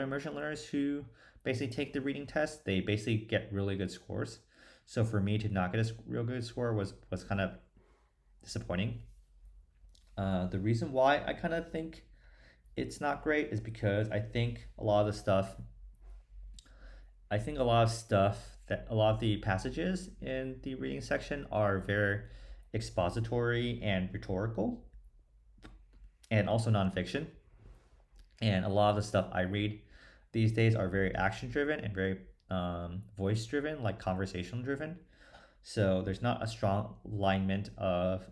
[SPEAKER 1] immersion learners who basically take the reading test. They basically get really good scores. So for me to not get a real good score was kind of disappointing. The reason why I kind of think it's not great is because I think a lot of the passages in the reading section are very expository and rhetorical, and also nonfiction. And a lot of the stuff I read these days are very action driven and very voice driven, like conversational driven. So there's not a strong alignment of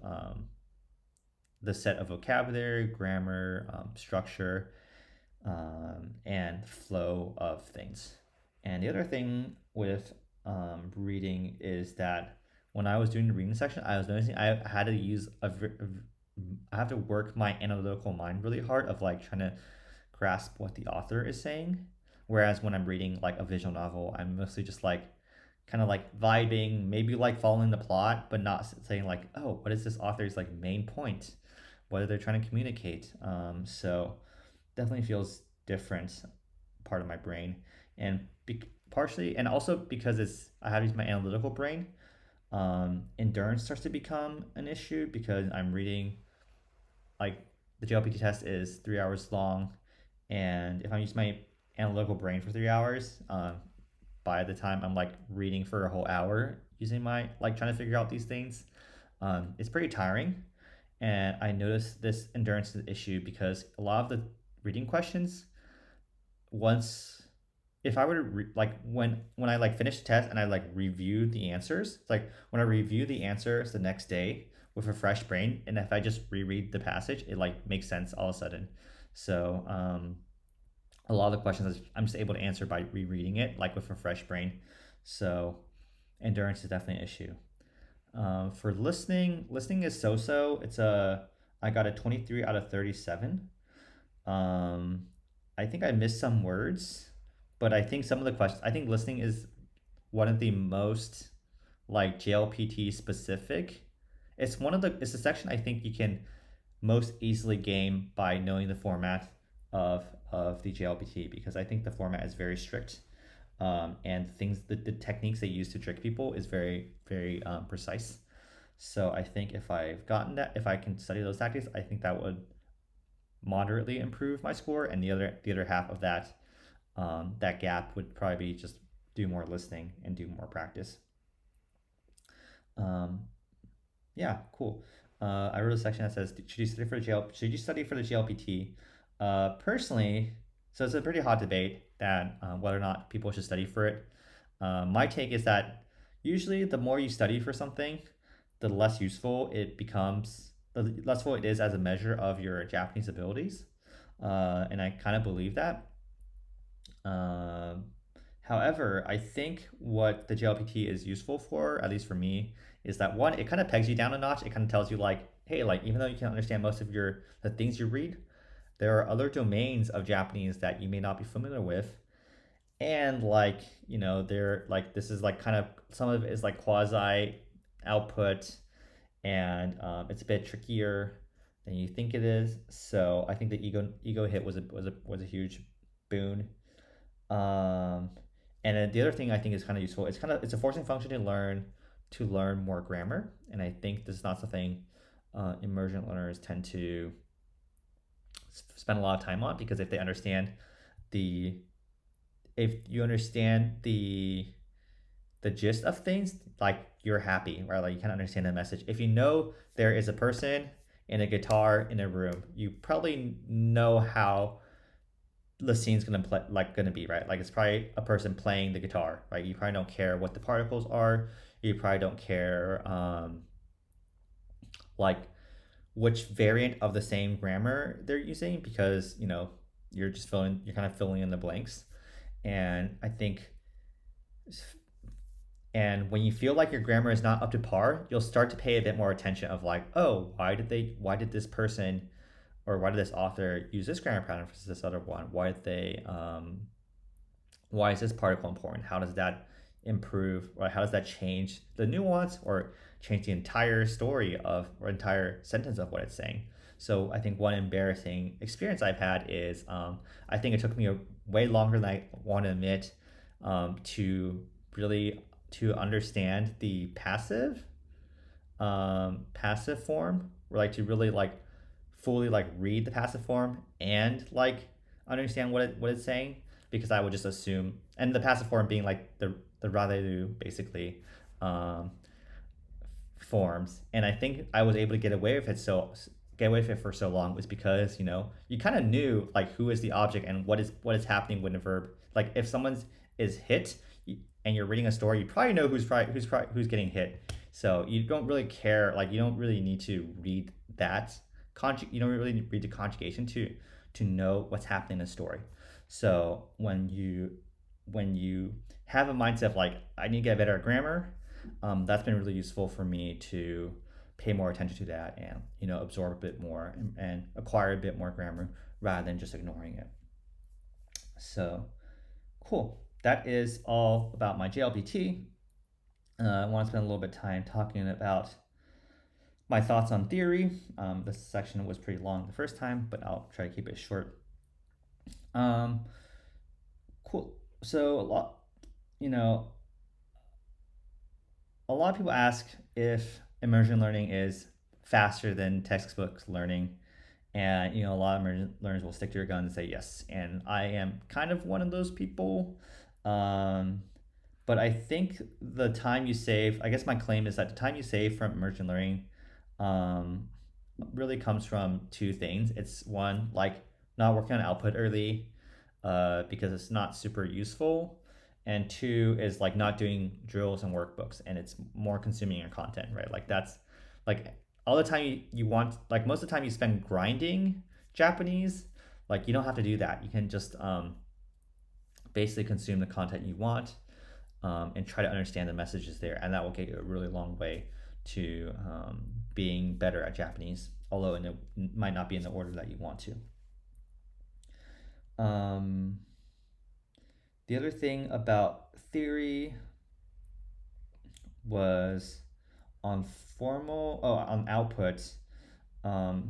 [SPEAKER 1] the set of vocabulary, grammar, structure, and flow of things. And the other thing with reading is that when I was doing the reading section, I was noticing I had to I have to work my analytical mind really hard of like trying to grasp what the author is saying. Whereas when I'm reading like a visual novel, I'm mostly just like kind of like vibing, maybe like following the plot, but not saying like, oh, what is this author's like main point? What are they trying to communicate? So definitely feels different part of my brain, and partially, and also because I have to use my analytical brain. Endurance starts to become an issue because I'm reading like the JLPT test is 3 hours long, and if I'm using my analytical brain for 3 hours, by the time I'm like reading for a whole hour using my like trying to figure out these things, it's pretty tiring. And I noticed this endurance issue because a lot of the reading questions, once if I were to when I like finish the test and I like review the answers, it's like when I review the answers the next day with a fresh brain, and if I just reread the passage, it like makes sense all of a sudden. So a lot of the questions I'm just able to answer by rereading it, like with a fresh brain. So endurance is definitely an issue. For listening is so-so. I got a 23 out of 37. Um, I think I missed some words, but I think some of the questions. I think listening is one of the most like JLPT specific. It's a section I think you can most easily game by knowing the format of the JLPT, because I think the format is very strict, and the techniques they use to trick people is very precise. So I think if I can study those tactics, I think that would moderately improve my score, and the other half of that gap would probably be just do more listening and do more practice. Um, yeah, cool. I wrote a section that says, should you study for the JLPT? Personally, so it's a pretty hot debate that whether or not people should study for it. My take is that usually the more you study for something, the less useful it becomes, the less useful it is as a measure of your Japanese abilities. And I kind of believe that. Um, However, I think what the JLPT is useful for, at least for me, is that one, it kind of pegs you down a notch. It kind of tells you like, hey, like even though you can understand most of the things you read, there are other domains of Japanese that you may not be familiar with. And like, they're like this is like kind of some of it is like quasi output, and it's a bit trickier. than you think it is. So I think the ego hit was a huge boon. Um, and then the other thing I think is kind of useful. It's a forcing function to learn more grammar, and I think this is not something immersion learners tend to spend a lot of time on, because the if you understand the gist of things, like you're happy, right? Like you can understand the message. If you know there is a person and a guitar in a room, you probably know how the scene's gonna be, right? Like it's probably a person playing the guitar, right? You probably don't care what the particles are. You probably don't care like which variant of the same grammar they're using, because you're kind of filling in the blanks. And I think and when you feel like your grammar is not up to par, you'll start to pay a bit more attention of like, oh, why did this person, or why did this author use this grammar pattern versus this other one? Why is this particle important? How does that improve, or how does that change the nuance, or change the entire story of, or entire sentence of what it's saying? So I think one embarrassing experience I've had is I think it took me a way longer than I want to admit to really to understand the passive form, or like to really like fully like read the passive form and like understand what it's saying, because I would just assume, and the passive form being like the rather basically um, forms. And I think I was able to get away with it for so long was because you kind of knew like who is the object and what is happening when a verb, like if someone's is hit, and you're reading a story, you probably know who's getting hit. So you don't really care, like you don't really need to read that you don't really read the conjugation to know what's happening in the story. So when you have a mindset of like, I need to get better at grammar, that's been really useful for me to pay more attention to that, and absorb a bit more, and acquire a bit more grammar rather than just ignoring it. So cool. That is all about my JLPT. I want to spend a little bit of time talking about my thoughts on theory. This section was pretty long the first time, but I'll try to keep it short. Um, cool. So you know, a lot of people ask if immersion learning is faster than textbook learning, and a lot of immersion learners will stick to your gun and say yes. And I am kind of one of those people. Um, but I think the time you save, I guess my claim is that the time you save from immersion learning um, really comes from two things. It's one, like not working on output early because it's not super useful. And two is like not doing drills and workbooks, and it's more consuming your content, right? Like that's like all the time you want, like most of the time you spend grinding Japanese, like you don't have to do that. You can just basically consume the content you want, and try to understand the messages there, and that will get you a really long way to being better at Japanese, although it might not be in the order that you want to. Um, the other thing about theory was on on outputs.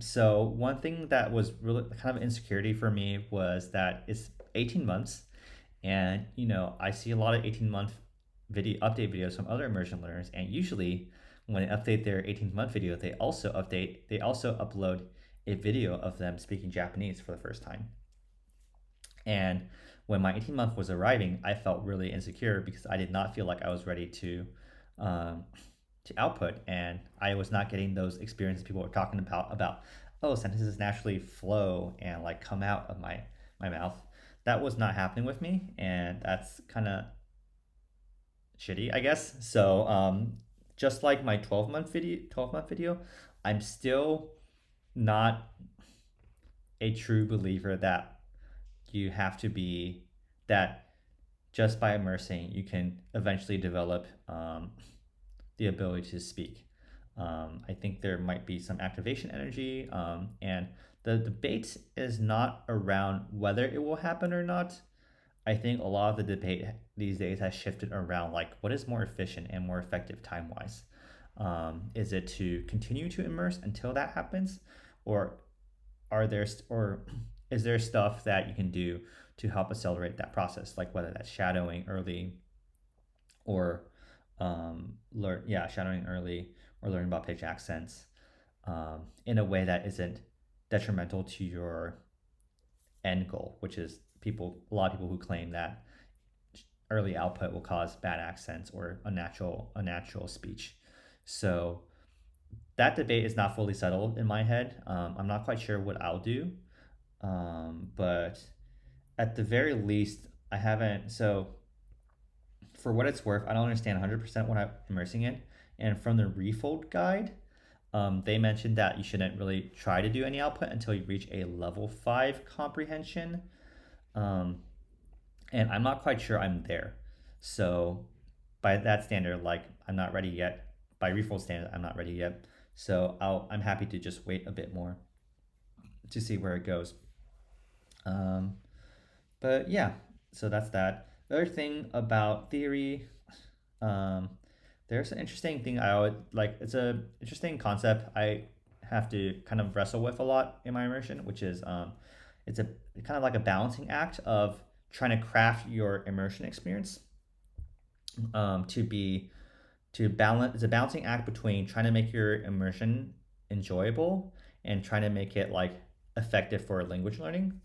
[SPEAKER 1] So one thing that was really kind of insecurity for me was that it's 18 months, and I see a lot of 18-month video update videos from other immersion learners, and usually when they update their 18-month video, they also upload a video of them speaking Japanese for the first time. And when my 18-month was arriving, I felt really insecure because I did not feel like I was ready um, to output, and I was not getting those experiences people were talking about oh, sentences naturally flow and like come out of my mouth. That was not happening with me, and that's kind of shitty, I guess. So just like my 12-month video, I'm still not a true believer that you have to be that just by immersing you can eventually develop the ability to speak. I think there might be some activation energy, and the debate is not around whether it will happen or not. I think a lot of the debate these days has shifted around like what is more efficient and more effective time wise. Is it to continue to immerse until that happens, or are there or is there stuff that you can do to help accelerate that process, like whether that's shadowing early or shadowing early or learning about pitch accents in a way that isn't detrimental to your end goal, which is a lot of people who claim that early output will cause bad accents or unnatural speech. So that debate is not fully settled in my head. I'm not quite sure what I'll do, but at the very least, I haven't. So for what it's worth, I don't understand 100% what I'm immersing in. And from the Refold guide, they mentioned that you shouldn't really try to do any output until you reach a level 5 comprehension. Um, and I'm not quite sure I'm there. So by that standard, like I'm not ready yet. By Refold standard, I'm not ready yet. So I'm happy to just wait a bit more to see where it goes. Um, but yeah, so that's that. The other thing about theory, um, there's an interesting thing I always like. It's a interesting concept I have to kind of wrestle with a lot in my immersion, which is it's a kind of like a balancing act of trying to craft your immersion experience to be to balance. It's a balancing act between trying to make your immersion enjoyable and trying to make it like effective for language learning.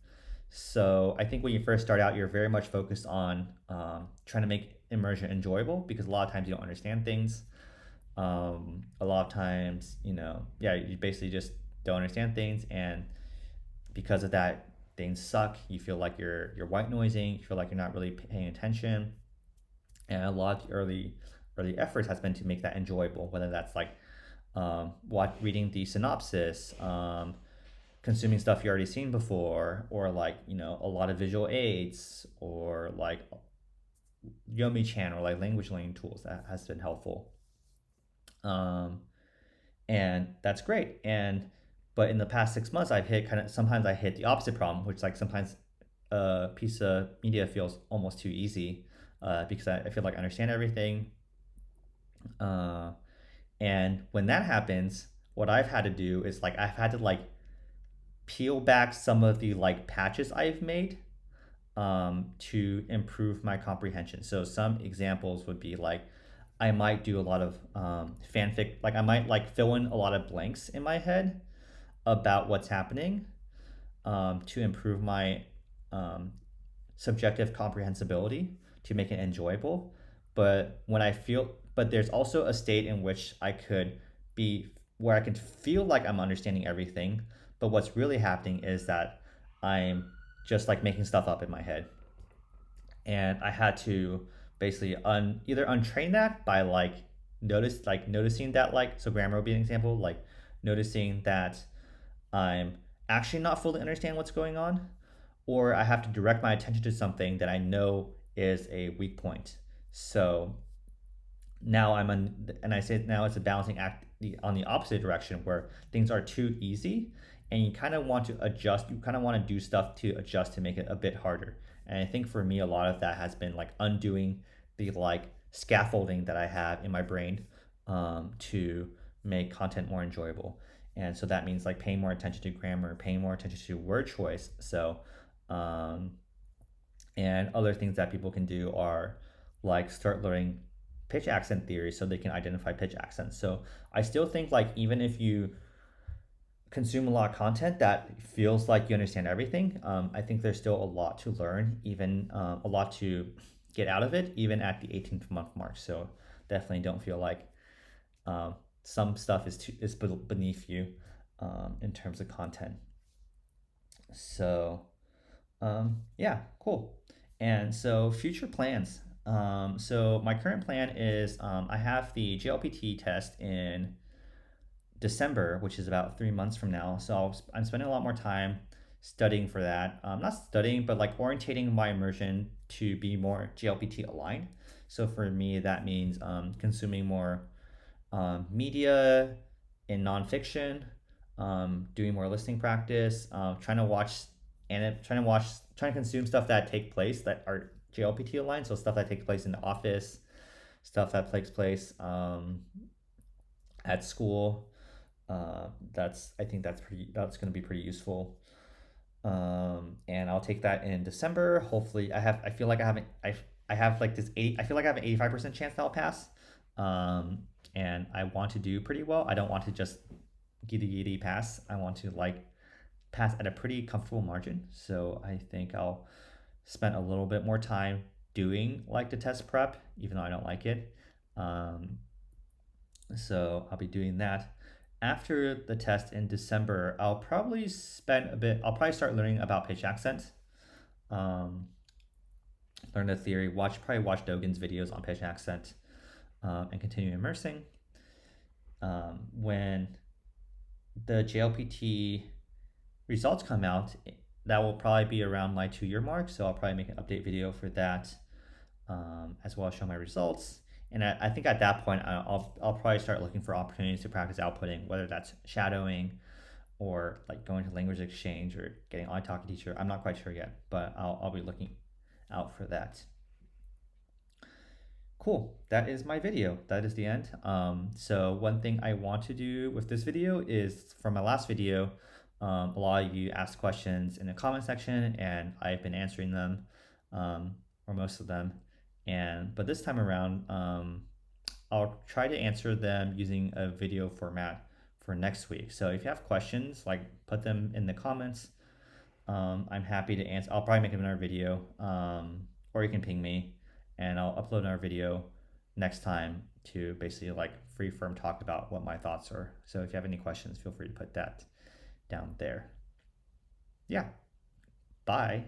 [SPEAKER 1] So I think when you first start out, you're very much focused on trying to make immersion enjoyable because a lot of times you don't understand things. A lot of times, you basically just don't understand things, and because of that, things suck. You feel like you're white noising. You feel like you're not really paying attention, and a lot of the early efforts has been to make that enjoyable. Whether that's like reading the synopsis, consuming stuff you already seen before, or like a lot of visual aids, or like Yomi Chan, or like language learning tools that has been helpful. And that's great. But in the past 6 months, sometimes I hit the opposite problem, which like sometimes a piece of media feels almost too easy because I feel like I understand everything. Uh, and when that happens, what I've had to do is like I've had to like peel back some of the like patches I've made to improve my comprehension. So some examples would be like I might do a lot of fanfic, like I might like fill in a lot of blanks in my head about what's happening to improve my um, subjective comprehensibility to make it enjoyable. But there's also a state in which I could be where I can feel like I'm understanding everything, but what's really happening is that I'm just like making stuff up in my head, and I had to basically either untrain that by noticing that, like, so grammar would be an example, like noticing that I'm actually not fully understand what's going on, or I have to direct my attention to something that I know is a weak point. So now and I say now it's a balancing act on the opposite direction where things are too easy, and you kind of want to adjust. You kind of want to do stuff to adjust to make it a bit harder. And I think for me, a lot of that has been like undoing the like scaffolding that I have in my brain to make content more enjoyable. And so that means like paying more attention to grammar, paying more attention to word choice. So um, and other things that people can do are like start learning pitch accent theory so they can identify pitch accents. So I still think like even if you consume a lot of content that feels like you understand everything, I think there's still a lot to learn, even a lot to get out of it, even at the 18th month mark. So definitely don't feel like some stuff is beneath you in terms of content. So yeah, cool. And so future plans. So my current plan is I have the JLPT test in December, which is about 3 months from now. So I'm spending a lot more time studying for that. Not studying, but like orientating my immersion to be more JLPT aligned. So for me, that means consuming more media in nonfiction, doing more listening practice, trying to consume stuff that take place that are JLPT aligned. So stuff that takes place in the office, stuff that takes place at school, I think that's going to be pretty useful. And I'll take that in December. Hopefully, I feel like I have like this 80. I feel like I have an 85% chance that I'll pass. Um, and I want to do pretty well. I don't want to just giddy pass. I want to like pass at a pretty comfortable margin. So I think I'll spend a little bit more time doing like the test prep, even though I don't like it. Um, so I'll be doing that. After the test in December, I'll probably start learning about pitch accent. Um, Learn the theory, probably watch Dogen's videos on pitch accent, and continue immersing. When the JLPT results come out, that will probably be around my 2 year mark. So I'll probably make an update video for that, as well as show my results. And I think at that point, I'll probably start looking for opportunities to practice outputting, whether that's shadowing or like going to language exchange or getting on talk teacher. I'm not quite sure yet, but I'll be looking out for that. Cool. That is my video. That is the end. So one thing I want to do with this video is from my last video, a lot of you asked questions in the comment section and I've been answering them, or most of them. But this time around, I'll try to answer them using a video format for next week. So if you have questions, like put them in the comments. I'm happy to answer. I'll probably make another video, or you can ping me, and I'll upload another video next time to basically like free form talk about what my thoughts are. So if you have any questions, feel free to put that down there. Yeah. Bye.